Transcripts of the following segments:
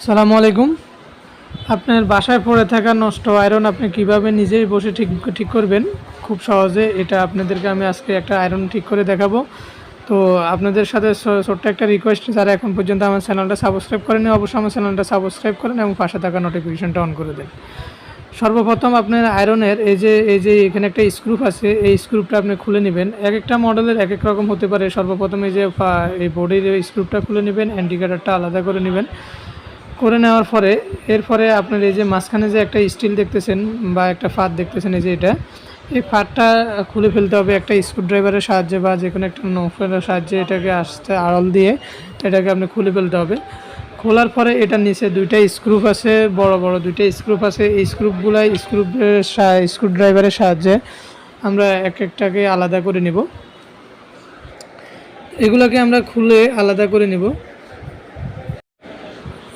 আসসালামু আলাইকুম। আপনার বাসায় পড়ে থাকা নষ্ট আয়রন আপনি কিভাবে নিজেই বসে ঠিক করবেন খুব সহজে, এটা আপনাদেরকে আমি আজকে একটা আয়রন ঠিক করে দেখাবো। তো আপনাদের সাথে ছোট্ট একটা রিকোয়েস্ট, যারা এখন পর্যন্ত আমার চ্যানেলটা সাবস্ক্রাইব করেনি অবশ্যই আমার চ্যানেলটা সাবস্ক্রাইব করেন এবং পাশে থাকা নোটিফিকেশনটা অন করে দেন। সর্বপ্রথম আপনার আয়রনের এই যে এখানে একটা স্ক্রুপ আছে, এই স্ক্রুপটা আপনি খুলে নেবেন। এক একটা মডেলের এক এক রকম হতে পারে। সর্বপ্রথম এই বডির স্ক্রুপটা খুলে নেবেন, ইন্ডিকেটরটা আলাদা করে নেবেন। করে নেওয়ার পরে এরপরে আপনার এই যে মাঝখানে যে একটা স্টিল দেখতেছেন বা একটা ফাঁদ দেখতেছেন, এই যে এই ফাঁদটা খুলে ফেলতে হবে একটা স্ক্রুড্রাইভারের সাহায্যে বা যে কোনো একটা নখের সাহায্যে। এটাকে আস্তে আড়ল দিয়ে এটাকে আপনি খুলে ফেলতে হবে। খোলার পরে এটার নিচে দুইটা স্ক্রুপ আছে, বড় বড় দুইটা স্ক্রুপ আছে। এই স্ক্রুড্রাইভারের সাহায্যে আমরা এক একটাকে আলাদা করে নিব। এগুলোকে আমরা খুলে আলাদা করে নিব।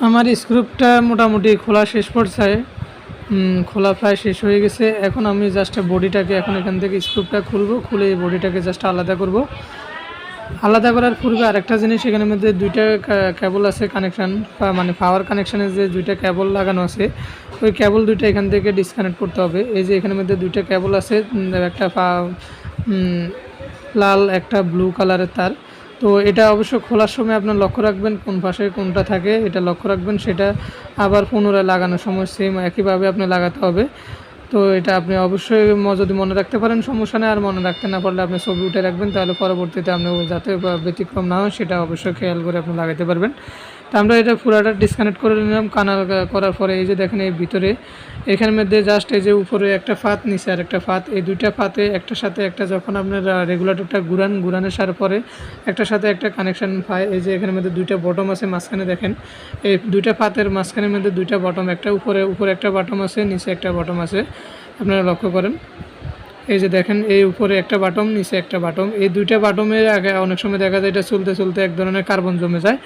আমার স্ক্রুপটা মোটামুটি খোলা শেষ পর্যায়ে, খোলা প্রায় শেষ হয়ে গেছে। এখন আমি জাস্ট বডিটাকে এখান থেকে স্ক্রুপটা খুলবো, খুলে এই বডিটাকে জাস্ট আলাদা করব। আলাদা করার পূর্বে আরেকটা জিনিস, এখানের মধ্যে দুইটা কেবল আছে কানেকশান, মানে পাওয়ার কানেকশানের যে দুইটা কেবল লাগানো আছে, ওই কেবল দুইটা এখান থেকে ডিসকানেক্ট করতে হবে। এই যে এখানের মধ্যে দুইটা কেবল আছে, একটা লাল একটা ব্লু কালারের তার। তো এটা অবশ্য খোলার সময় আপনার লক্ষ্য রাখবেন কোন পাশে কোনটা থাকে, এটা লক্ষ্য রাখবেন। সেটা আবার পুনরায় লাগানোর সময় সেম একইভাবে আপনি লাগাতে হবে। তো এটা আপনি অবশ্যই যদি মনে রাখতে পারেন সমস্যা নেই, আর মনে রাখতে না পারলে আপনি ছবি উঠে রাখবেন, তাহলে পরবর্তীতে আপনি যাতে ব্যতিক্রম না হয় সেটা অবশ্যই খেয়াল করে আপনি লাগাতে পারবেন। তো আমরা এটা পুরাটা ডিসকানেক্ট করে নিলাম। কানাল করার পরে এই যে দেখেন এই ভিতরে এখানের মধ্যে জাস্ট এই যে উপরে একটা ফাঁদ, নিচে আর একটা ফাঁদ, এই দুইটা ফাঁদে একটার সাথে একটা যখন আপনার রেগুলেটরটা ঘুরানোর সার পরে একটার সাথে একটা কানেকশান পায়। এই যে এখানের মধ্যে দুইটা বটম আছে মাঝখানে, দেখেন এই দুইটা ফাঁদের মাঝখানের মধ্যে দুইটা বটম, একটা উপরে একটা বটম আছে, নিচে একটা বটম আছে, আপনারা লক্ষ্য করেন। এই যে দেখেন এই উপরে একটা বাটম, নিচে একটা বাটম, এই দুইটা বাটমের আগে অনেক সময় দেখা যায় এটা চলতে চলতে এক ধরনের কার্বন জমে যায়।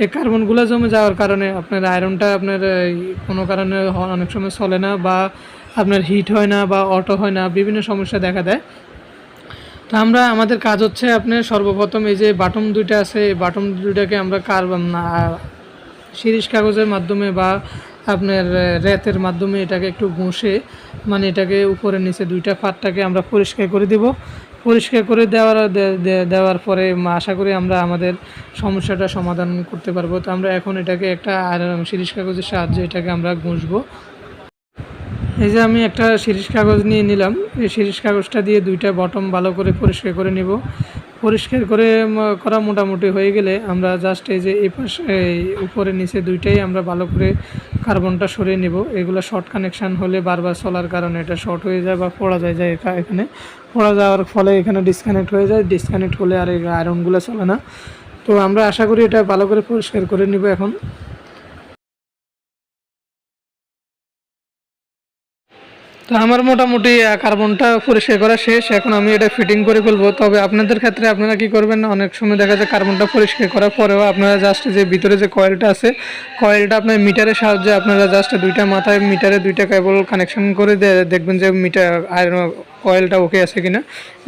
এই কার্বনগুলো জমে যাওয়ার কারণে আপনার আয়রনটা আপনার কোনো কারণে অনেক সময় চলে না, বা আপনার হিট হয় না, বা অটো হয় না, বিভিন্ন সমস্যা দেখা দেয়। তো আমাদের কাজ হচ্ছে আপনার সর্বপ্রথম এই যে বাটম দুইটা আছে, এই বাটম দুইটাকে আমরা শিরিষ কাগজের মাধ্যমে বা আপনার রেতের মাধ্যমে এটাকে একটু ঘষে, মানে এটাকে উপরে নিচে দুইটা ফাঁদটাকে আমরা পরিষ্কার করে দেব। পরিষ্কার করে দেওয়ার পরে আশা করি আমরা আমাদের সমস্যাটা সমাধান করতে পারবো। তো আমরা এখন এটাকে একটা শিরিষ কাগজের সাহায্যে এটাকে আমরা ঘষবো। এই যে আমি একটা শিরিষ কাগজ নিয়ে নিলাম, এই শিরিষ কাগজটা দিয়ে দুইটা বটম ভালো করে পরিষ্কার করে নিব। পরিষ্কার করা মোটামুটি হয়ে গেলে আমরা জাস্ট এই যে এই পাশে এই উপরে নিচে দুইটাই আমরা ভালো করে কার্বনটা সরিয়ে নেব। এগুলো শর্ট কানেকশান হলে বারবার চলার কারণে এটা শর্ট হয়ে যায় বা পড়া যায় এখানে পড়া যাওয়ার ফলে এখানে ডিসকানেক্ট হয়ে যায়। ডিসকানেক্ট হলে আর এই আয়রনগুলো চলে না। তো আমরা আশা করি এটা ভালো করে পরিষ্কার করে নিব এখন। তো আমার মোটামুটি কার্বনটা পরিষ্কার করা শেষ। এখন আমি এটা ফিটিং করে ফেলবো। তবে আপনাদের ক্ষেত্রে আপনারা কি করবেন, অনেক সময় দেখা যায় কার্বনটা পরিষ্কার করার পরেও আপনারা জাস্ট যে ভিতরে যে কয়েলটা আছে, কয়েলটা আপনার মিটারের সাহায্যে আপনারা জাস্ট দুইটা মাথায় মিটারে দুইটা কেবল কানেকশন করে দেখবেন যে কয়েলটা ওকে আছে কিনা।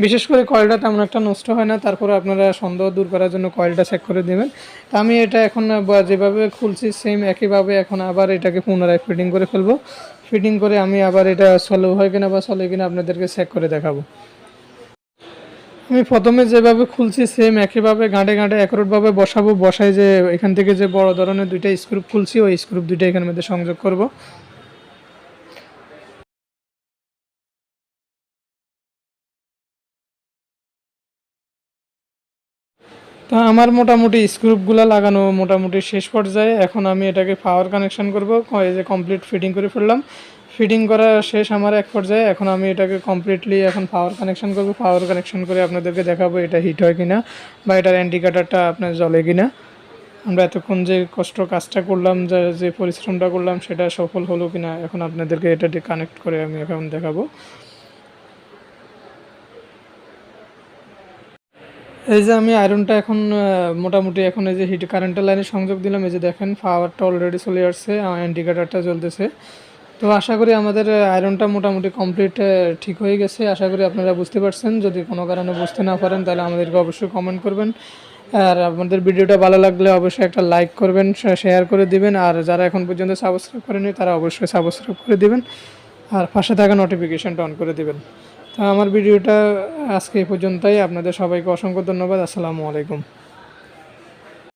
বিশেষ করে কয়েলটা তেমন একটা নষ্ট হয় না, তারপরে আপনারা সন্দেহ দূর করার জন্য কয়েলটা চেক করে দেবেন। তো আমি এটা এখন যেভাবে খুলছি সেম একইভাবে এখন আবার এটাকে পুনরায় ফিটিং করে ফেলবো। ফিটিং করে আমি আবার এটা সলো হয় কিনা বা চলে কিনা আপনাদেরকে চেক করে দেখাবো। আমি প্রথমে যেভাবে খুলছি সেম একইভাবে গাঁটে একরোটভাবে বসাবো। বসাই যে এখান থেকে যে বড় ধরনের দুইটা স্ক্রুপ খুলছি, ওই স্ক্রুপ দুইটা এখানের মধ্যে সংযোগ করব। তো আমার মোটামুটি স্ক্রুপগুলো লাগানো মোটামুটি শেষ পর্যায়ে। এখন আমি এটাকে পাওয়ার কানেকশন করব। এই যে কমপ্লিট ফিটিং করে ফেললাম। ফিটিং করা শেষ আমার এক পর্যায়ে। এখন আমি এটাকে কমপ্লিটলি এখন পাওয়ার কানেকশন করব। পাওয়ার কানেকশন করে আপনাদেরকে দেখাবো এটা হিট হয় কিনা বা এটার ইন্ডিকেটরটা আপনার জ্বলে কিনা। আমরা এতক্ষণ যে কাজটা করলাম, যে পরিশ্রমটা করলাম সেটা সফল হলো কিনা এখন আপনাদেরকে এটা কানেক্ট করে আমি এখন দেখাবো। এই যে আমি আয়রনটা এখন মোটামুটি এখন এই যে হিট কারেন্টের লাইনে সংযোগ দিলাম। এই যে দেখেন পাওয়ারটা অলরেডি চলে আসছে, ইন্ডিকেটরটা জ্বলতেছে। তো আশা করি আমাদের আয়রনটা মোটামুটি কমপ্লিট ঠিক হয়ে গেছে। আশা করি আপনারা বুঝতে পারছেন। যদি কোনো কারণে বুঝতে না পারেন তাহলে আমাদেরকে অবশ্যই কমেন্ট করবেন। আর আপনাদের ভিডিওটা ভালো লাগলে অবশ্যই একটা লাইক করবেন, শেয়ার করে দিবেন। আর যারা এখন পর্যন্ত সাবস্ক্রাইব করেনি তারা অবশ্যই সাবস্ক্রাইব করে দিবেন আর পাশে থাকা নোটিফিকেশনটা অন করে দিবেন। তো আমার ভিডিওটা আজকে এই পর্যন্তই। আপনাদের সবাইকে অসংখ্য ধন্যবাদ। আসসালামু আলাইকুম।